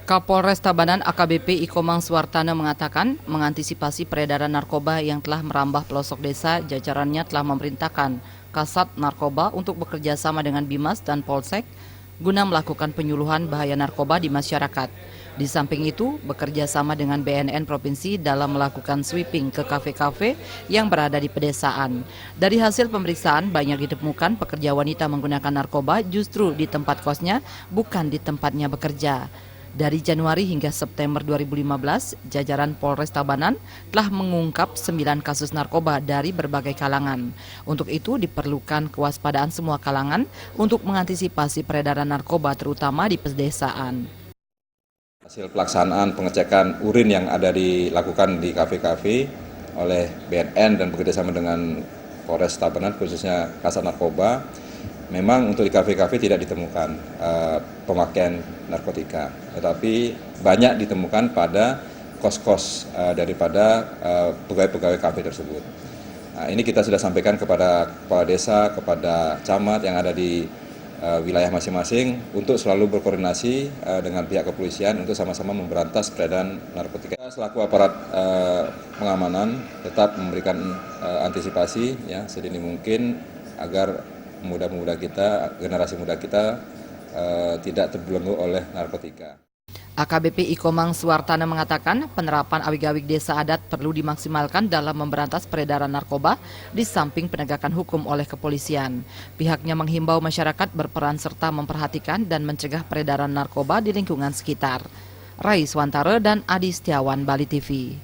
Kapolres Tabanan AKBP Ikomang Suartana mengatakan mengantisipasi peredaran narkoba yang telah merambah pelosok desa, jajarannya telah memerintahkan Kasat Narkoba untuk bekerja sama dengan Bimas dan Polsek guna melakukan penyuluhan bahaya narkoba di masyarakat. Di samping itu, bekerja sama dengan BNN Provinsi dalam melakukan sweeping ke kafe-kafe yang berada di pedesaan. Dari hasil pemeriksaan, banyak ditemukan pekerja wanita menggunakan narkoba justru di tempat kosnya, bukan di tempatnya bekerja. Dari Januari hingga September 2015, jajaran Polres Tabanan telah mengungkap 9 kasus narkoba dari berbagai kalangan. Untuk itu diperlukan kewaspadaan semua kalangan untuk mengantisipasi peredaran narkoba terutama di pedesaan. Hasil pelaksanaan pengecekan urin yang ada dilakukan di kafe-kafe oleh BNN dan bekerjasama dengan Polres Tabanan khususnya Kasat Narkoba, memang untuk di kafe-kafe tidak ditemukan pemakaian narkotika, tetapi banyak ditemukan pada kos-kos daripada pegawai-pegawai kafe tersebut. Nah, ini kita sudah sampaikan kepada kepala desa, kepada camat yang ada di wilayah masing-masing untuk selalu berkoordinasi dengan pihak kepolisian untuk sama-sama memberantas peredaran narkotika. Selaku aparat pengamanan tetap memberikan antisipasi ya sedini mungkin agar muda-muda kita, generasi muda kita tidak terbelenggu oleh narkotika. AKBP Ikomang Suartana mengatakan penerapan awig-awig desa adat perlu dimaksimalkan dalam memberantas peredaran narkoba di samping penegakan hukum oleh kepolisian. Pihaknya menghimbau masyarakat berperan serta memperhatikan dan mencegah peredaran narkoba di lingkungan sekitar. Rai Swantara dan Adi Setiawan, Bali TV.